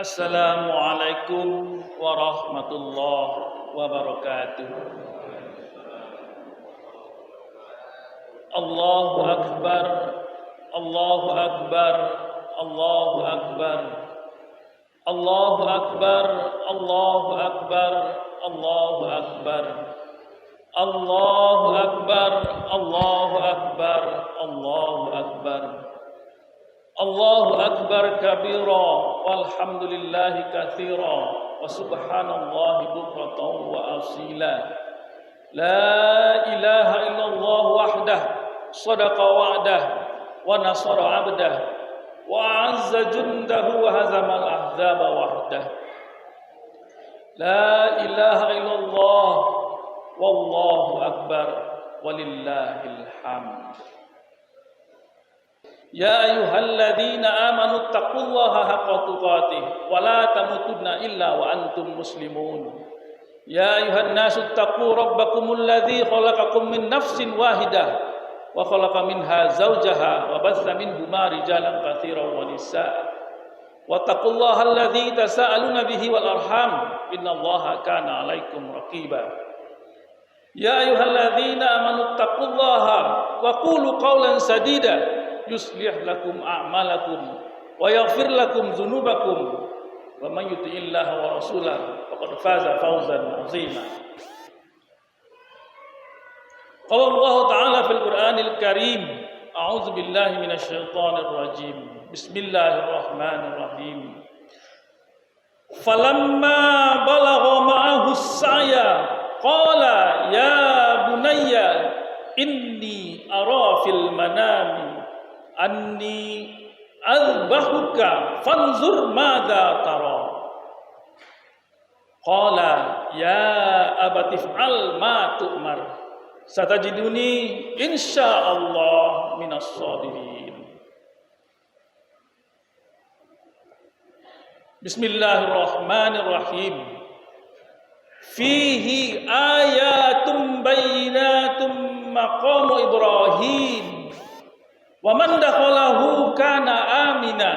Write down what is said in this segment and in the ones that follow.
Assalamualaikum warahmatullahi wabarakatuh. Allahu Akbar, Allahu Akbar, Allahu Akbar, Allahu Akbar, Allahu Akbar, Allahu Akbar, Allahu Akbar, Allahu Akbar, Allahu Akbar. Allahu Akbar kabira walhamdulillahi katsira wa subhanallahi bukratan wa asila. La ilaha illallah wahdah sadaqa wa'dah wa nasara 'abdah wa 'azza jundahu wa hazama al-ahzaba wahdah. La ilaha illallah wallahu akbar walillahil hamd. Ya ayyuhalladzina amanu taqullaha haqqa tuqatih wa la tamutunna illa wa antum muslimun. Ya ayyuhan nasu taqu rabbakumul ladzi khalaqakum min nafsin wahidah wa khalaqa minha zawjaha wa batha minhuma rijalan katsiran wa nisaa. Wa taqullaha alladzi tasaaluna bihi wal arham innallaha kana 'alaikum raqiba. Ya ayyuhalladzina amanu taqullaha wa qulu qawlan sadida yuslih lakum a'malakum wa yaghfir lakum dzunubakum wa man yuti'illaha wa rasulahu faqad faza fawzan 'azima. Qala Allah ta'ala fil Qur'anil Karim, a'udzu billahi minasy syaithanir rajim. Bismillahirrahmanirrahim. Falamma balagha ma'ahu as-sa'ya qala ya bunayya inni ara fil manami anni azbahuka fanzur madza tara. Qala ya abati fa'al ma tu'mar satajiduni insyaallah minas shadirin. Bismillahirrahmanirrahim. Fihi ayatum bayyinatum maqamu Ibrahim wa man dakhalahu kana amina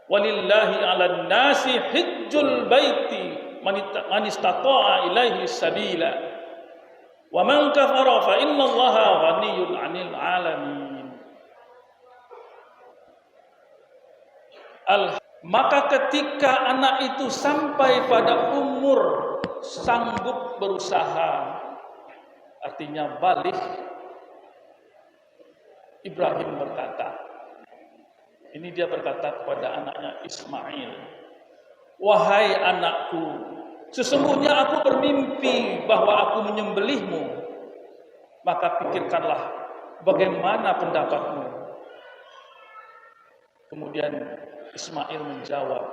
walillahi 'alan nasi hajjul baiti man istata'a ilaihi sabila wa man kafara fa innallaha ghaniyyun 'anil 'alamin. Maka ketika anak itu sampai pada umur sanggup berusaha, artinya balik, Ibrahim berkata, ini dia berkata kepada anaknya Ismail, wahai anakku, sesungguhnya aku bermimpi bahwa aku menyembelihmu, maka pikirkanlah bagaimana pendapatmu. Kemudian Ismail menjawab,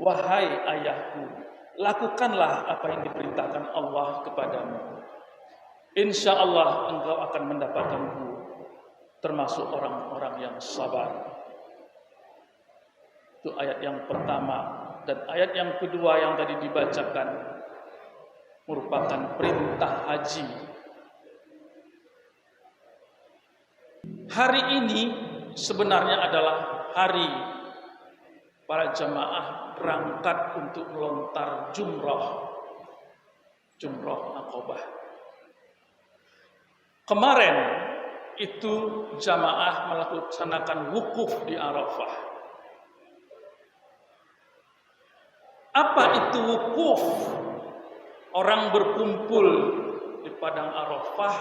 wahai ayahku, lakukanlah apa yang diperintahkan Allah kepadamu. Insya Allah engkau akan mendapatkanku termasuk orang-orang yang sabar. Itu ayat yang pertama. Dan ayat yang kedua yang tadi dibacakan merupakan perintah haji. Hari ini sebenarnya adalah hari para jamaah berangkat untuk melontar jumrah Aqabah. Kemarin itu jamaah melaksanakan wukuf di Arafah. Apa itu wukuf? Orang berkumpul di padang Arafah,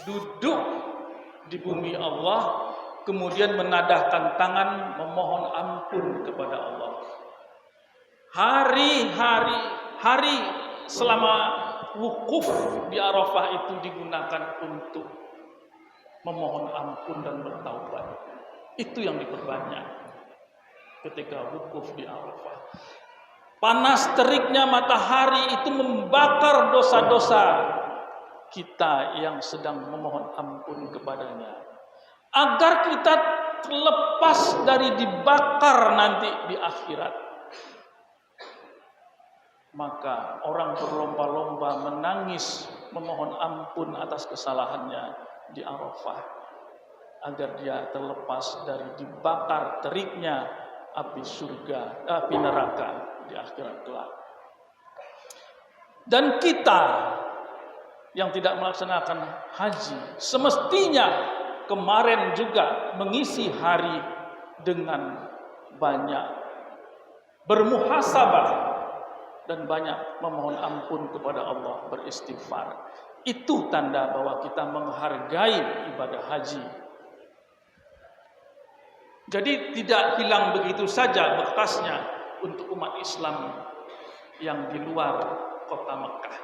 duduk di bumi Allah, kemudian menadahkan tangan memohon ampun kepada Allah. Hari selama wukuf di Arafah itu digunakan untuk memohon ampun dan bertaubat. Itu yang diperbanyak ketika wukuf di Arafah. Panas teriknya matahari itu membakar dosa-dosa kita yang sedang memohon ampun kepadanya, agar kita terlepas dari dibakar nanti di akhirat. Maka orang berlomba-lomba menangis memohon ampun atas kesalahannya di Arafah, agar dia terlepas dari dibakar teriknya api surga, api neraka di akhirat kelak. Dan kita yang tidak melaksanakan haji semestinya kemarin juga mengisi hari dengan banyak bermuhasabah dan banyak memohon ampun kepada Allah, beristighfar. Itu tanda bahwa kita menghargai ibadah haji. Jadi tidak hilang begitu saja bekasnya untuk umat Islam yang di luar kota Mekah.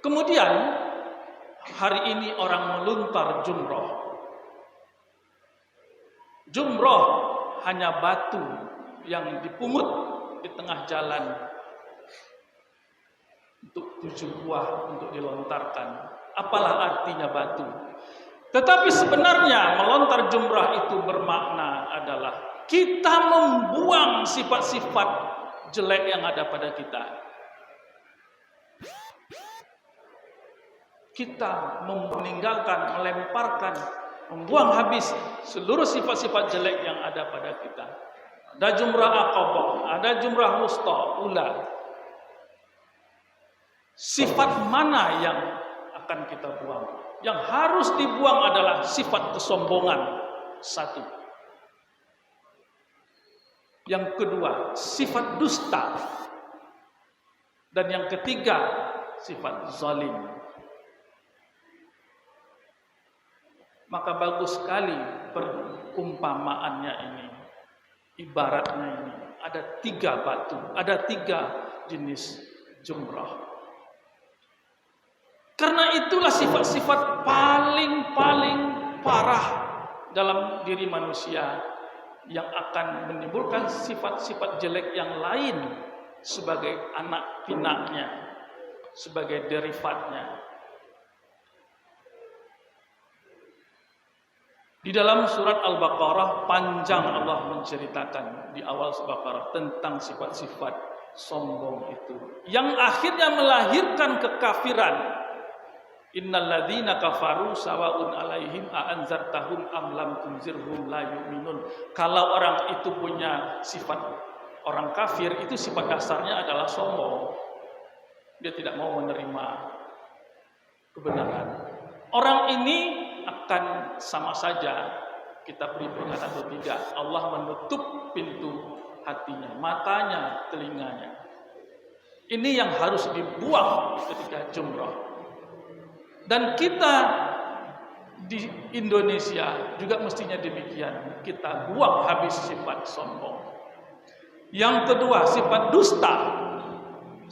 Kemudian hari ini orang meluntar jumroh. Jumroh hanya batu yang dipungut di tengah jalan untuk 7 buah untuk dilontarkan. Apalah artinya batu? Tetapi sebenarnya melontar jumrah itu bermakna adalah kita membuang sifat-sifat jelek yang ada pada kita. Kita meninggalkan, melemparkan, membuang habis seluruh sifat-sifat jelek yang ada pada kita. Ada jumrah aqabah, ada jumrah wusta, ula. Sifat mana yang akan kita buang? Yang harus dibuang adalah sifat kesombongan. 1. Yang kedua, sifat dusta. Dan yang ketiga, sifat zalim. Maka bagus sekali perumpamaannya ini. Ibaratnya ini. Ada 3 batu, ada 3 jenis jumrah. Karena itulah sifat-sifat paling parah dalam diri manusia yang akan menimbulkan sifat-sifat jelek yang lain sebagai anak pinaknya, sebagai derivatnya. Di dalam surat Al-Baqarah panjang Allah menceritakan di awal Al-Baqarah tentang sifat-sifat sombong itu yang akhirnya melahirkan kekafiran. Innal ladzina kafaru sawaun alaihim a anzartahum am lam tunzirhum la yu'minun. Kalau orang itu punya sifat orang kafir, itu sifat dasarnya adalah sombong. Dia tidak mau menerima kebenaran. Orang ini akan sama saja kita beri peringatan atau tidak. Allah menutup pintu hatinya, matanya, telinganya. Ini yang harus dibuang ketika jumrah. Dan kita di Indonesia juga mestinya demikian. Kita buang habis sifat sombong. Yang kedua, sifat dusta.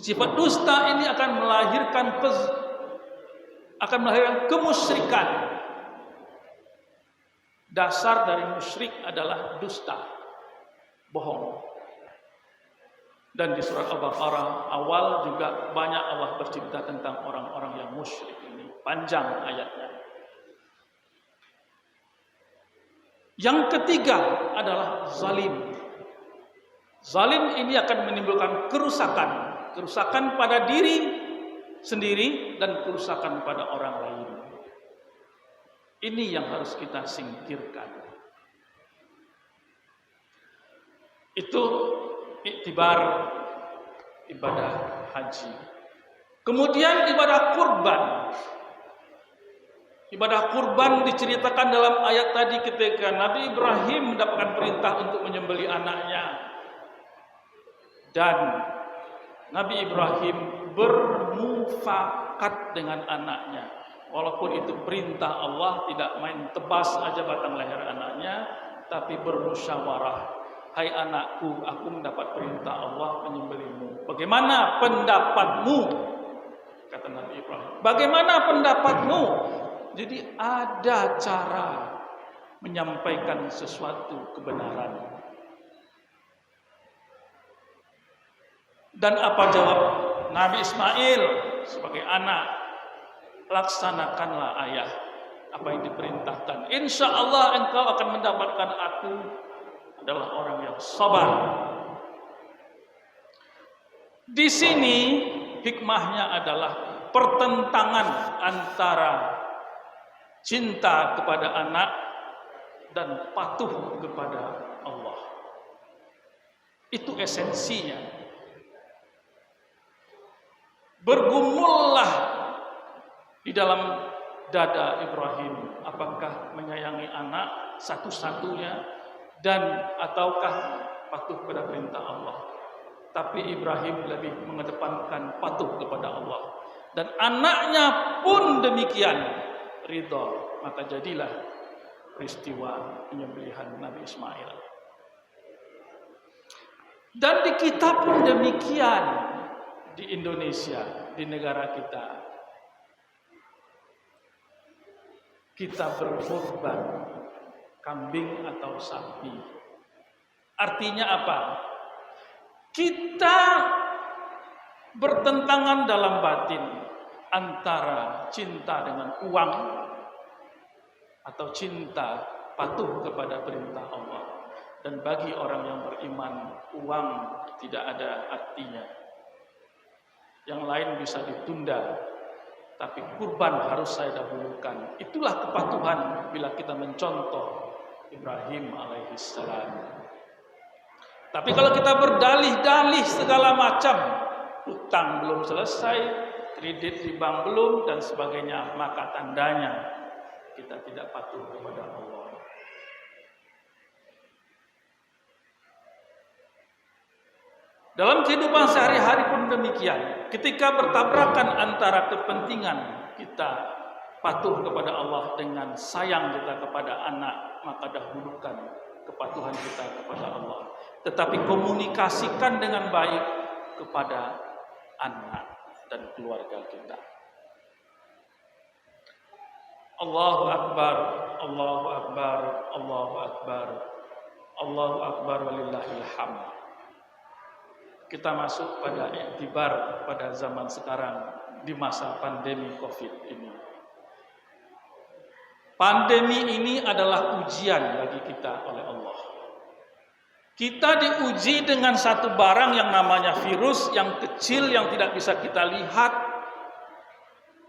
Sifat dusta ini akan melahirkan kemusyrikan. Dasar dari musyrik adalah dusta, bohong. Dan di surat Al-Baqarah awal juga banyak Allah bercerita tentang orang-orang yang musyrik ini. Panjang ayatnya. Yang ketiga adalah zalim. Zalim ini akan menimbulkan kerusakan. Kerusakan pada diri sendiri dan kerusakan pada orang lain. Ini yang harus kita singkirkan. Itu iktibar ibadah haji. Kemudian ibadah kurban. Ibadah kurban diceritakan dalam ayat tadi ketika Nabi Ibrahim mendapatkan perintah untuk menyembelih anaknya. Dan Nabi Ibrahim bermufakat dengan anaknya. Walaupun itu perintah Allah, tidak main tebas aja batang leher anaknya, tapi bermusyawarah. Hai anakku, aku mendapat perintah Allah menyembelihmu. Bagaimana pendapatmu? Kata Nabi Ibrahim. Bagaimana pendapatmu? Jadi ada cara menyampaikan sesuatu kebenaran. Dan apa jawab Nabi Ismail sebagai anak? Laksanakanlah ayah apa yang diperintahkan. Insya Allah engkau akan mendapatkan aku adalah orang yang sabar. Di sini hikmahnya adalah pertentangan antara cinta kepada anak dan patuh kepada Allah. Itu esensinya. Bergumullah di dalam dada Ibrahim, apakah menyayangi anak satu-satunya dan ataukah patuh kepada perintah Allah. Tapi Ibrahim lebih mengedepankan patuh kepada Allah, dan anaknya pun demikian ridha. Maka jadilah peristiwa penyembelihan Nabi Ismail. Dan di kita pun demikian, di Indonesia, di negara kita. Kita berkorban kambing atau sapi. Artinya apa? Kita bertentangan dalam batin antara cinta dengan uang atau cinta patuh kepada perintah Allah. Dan bagi orang yang beriman, uang tidak ada artinya. Yang lain bisa ditunda, tapi kurban harus saya dahulukan. Itulah kepatuhan bila kita mencontoh Ibrahim alaihissalam. Tapi kalau kita berdalih-dalih segala macam, utang belum selesai, kredit di bank belum, dan sebagainya, maka tandanya kita tidak patuh kepada Allah. Dalam kehidupan sehari-hari pun demikian. Ketika bertabrakan antara kepentingan kita patuh kepada Allah dengan sayang kita kepada anak, maka dahulukan kepatuhan kita kepada Allah. Tetapi komunikasikan dengan baik kepada anak dan keluarga kita. Allahu Akbar, Allahu Akbar, Allahu Akbar, Allahu Akbar walillahil hamd. Kita masuk pada iktibar pada zaman sekarang di masa pandemi Covid ini. Pandemi ini adalah ujian bagi kita oleh Allah. Kita diuji dengan satu barang yang namanya virus yang kecil yang tidak bisa kita lihat.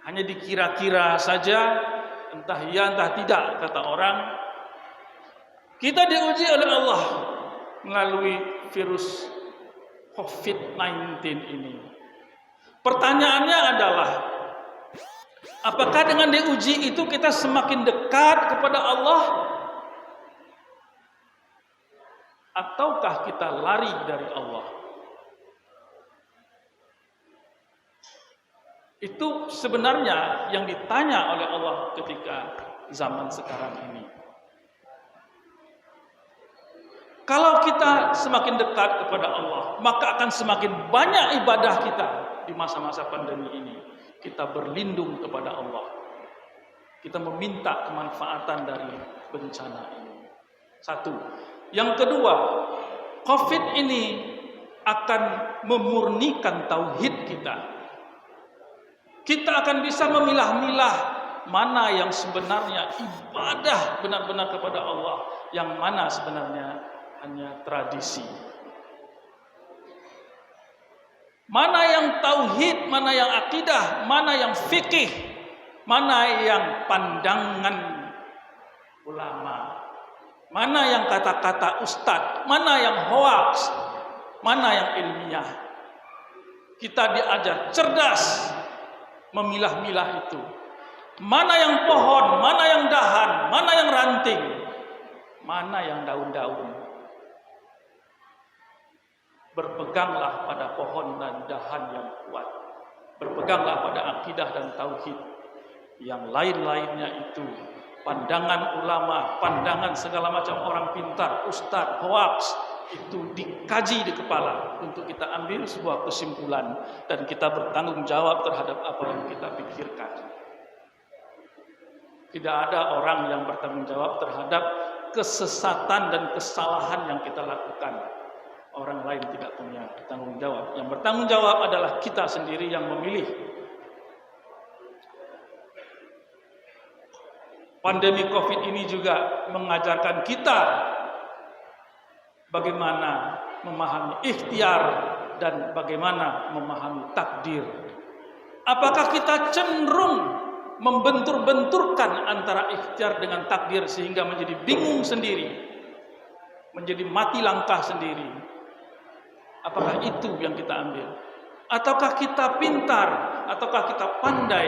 Hanya dikira-kira saja, entah iya entah tidak kata orang. Kita diuji oleh Allah melalui virus COVID-19 ini. Pertanyaannya adalah, apakah dengan diuji itu kita semakin dekat kepada Allah? Ataukah kita lari dari Allah? Itu sebenarnya yang ditanya oleh Allah ketika zaman sekarang ini. Kalau kita semakin dekat kepada Allah, maka akan semakin banyak ibadah kita di masa-masa pandemi ini. Kita berlindung kepada Allah. Kita meminta kemanfaatan dari bencana ini. Satu. Yang kedua, COVID ini akan memurnikan tauhid kita. Kita akan bisa memilah-milah mana yang sebenarnya ibadah benar-benar kepada Allah, yang mana sebenarnya hanya tradisi. Mana yang tauhid, mana yang akidah, mana yang fikih, mana yang pandangan ulama, mana yang kata-kata ustadz, mana yang hoaks, mana yang ilmiah. Kita diajar cerdas memilah-milah itu. Mana yang pohon, mana yang dahan, mana yang ranting, mana yang daun-daun. Berpeganglah pada pohon dan dahan yang kuat. Berpeganglah pada akidah dan tauhid. Yang lain-lainnya itu pandangan ulama, pandangan segala macam orang pintar, ustadz, hoaks, itu dikaji di kepala untuk kita ambil sebuah kesimpulan dan kita bertanggung jawab terhadap apa yang kita pikirkan. Tidak ada orang yang bertanggung jawab terhadap kesesatan dan kesalahan yang kita lakukan. Orang lain tidak punya tanggung jawab. Yang bertanggung jawab adalah kita sendiri yang memilih. Pandemi COVID ini juga mengajarkan kita bagaimana memahami ikhtiar dan bagaimana memahami takdir. Apakah kita cenderung membentur-benturkan antara ikhtiar dengan takdir sehingga menjadi bingung sendiri, menjadi mati langkah sendiri. Apakah itu yang kita ambil? Ataukah kita pintar, ataukah kita pandai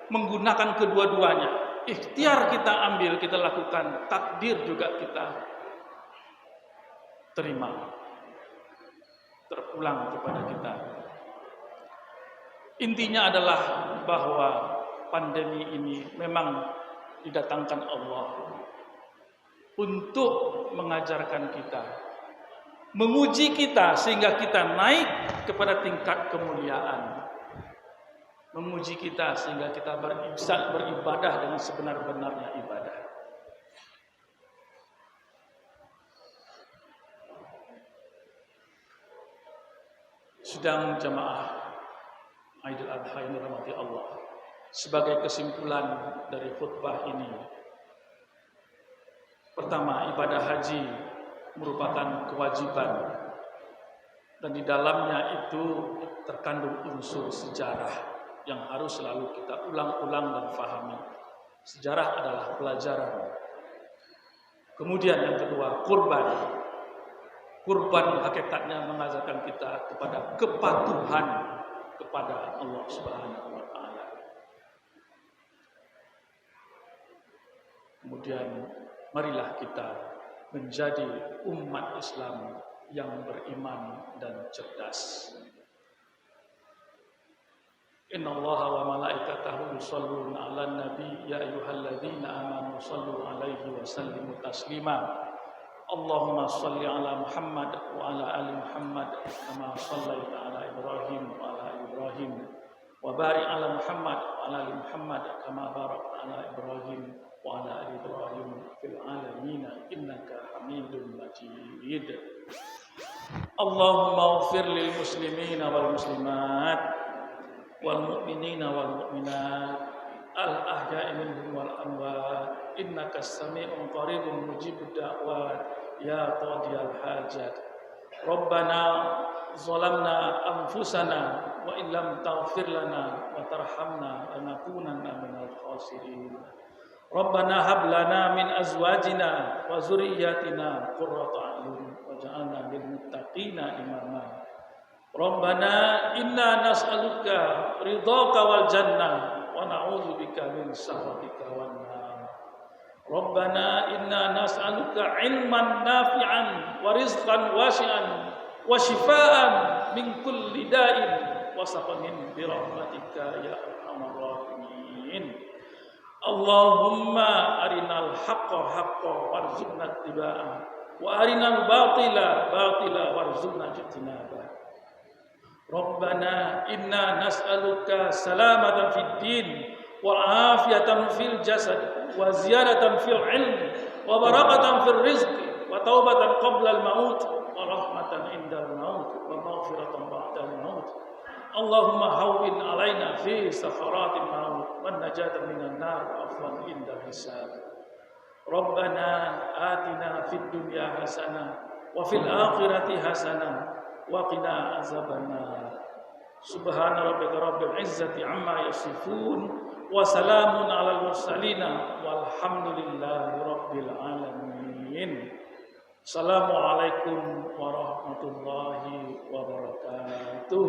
menggunakan kedua-duanya? Ikhtiar kita ambil, kita lakukan, takdir juga kita terima, terpulang kepada kita. Intinya adalah bahwa pandemi ini memang didatangkan Allah untuk mengajarkan kita, menguji kita sehingga kita naik kepada tingkat kemuliaan, menguji kita sehingga kita bisa beribadah dengan sebenar-benarnya ibadah. Sidang jamaah Idul Adha yang dirahmati Allah, sebagai kesimpulan dari khutbah ini, pertama, ibadah haji merupakan kewajiban dan di dalamnya itu terkandung unsur sejarah yang harus selalu kita ulang-ulang dan fahami. Sejarah adalah pelajaran. Kemudian yang kedua, kurban. Kurban hakikatnya mengajarkan kita kepada kepatuhan kepada Allah Subhanahu wa taala. Kemudian marilah kita menjadi umat Islam yang beriman dan cerdas. Innallaha wa malaikatahu yusholluna 'alan nabi ya ayyuhalladzina amanu shallu 'alaihi wa sallimu taslima. Allahumma shalli 'ala Muhammad wa 'ala ali Muhammad kama shallaita 'ala Ibrahim wa 'ala Ibrahim wa barik 'ala Muhammad wa 'ala ali Muhammad kama barakta 'ala Ibrahim wa 'ala ali Ibrahim fil 'alamin innaka Hamidum Majid. Allahumma ighfir lil muslimina wal muslimat wal mu'minina wal mu'minat al ahya'i minhum wal amwat innaka as-sami'un qaribun mujibud da'wat ya qadiyal hajat. Rabbana zalamna anfusana wa illam taghfir lana wa tarhamna lanakunanna minal khasirin. Rabbana hab lana min azwajina wa zurriyyatina qurrata a'yun waj'alna lil muttaqina imama. Rabbana inna nas'aluka ridhaka wal jannah wa na'udzubika min sakhatika wan nar. Rabbana inna nas'aluka ilman nafi'an wa rizqan wasi'an wa shifaa'an min kulli da'in wa saqamin bi rahmatika ya arhamar rahimin. Allahumma arinal haqqa haqqan warzuqna ittiba'ah wa arinal batila batila warzuqna ijtinabah. Rabbana inna nas'aluka salamatan fid din wa afiyatan fil jasad wa ziyadatan fil ilm wa barakatan fil rizqi wa taubatan qabla al maut wa rahmatan indal maut wa maghfiratan ba'da al maut. Allahumma hawwin alaina fi sakharatil maut wan najatan minan nar wa afwan indal hisab. Rabbana atina fid dunya hasanah wa fil akhirati hasanah wa qina azabannar. Subhana rabbika rabbil izzati amma yasifun wa salamun alal mursalin walhamdulillahi rabbil alamin. Assalamualaikum warahmatullahi wabarakatuh.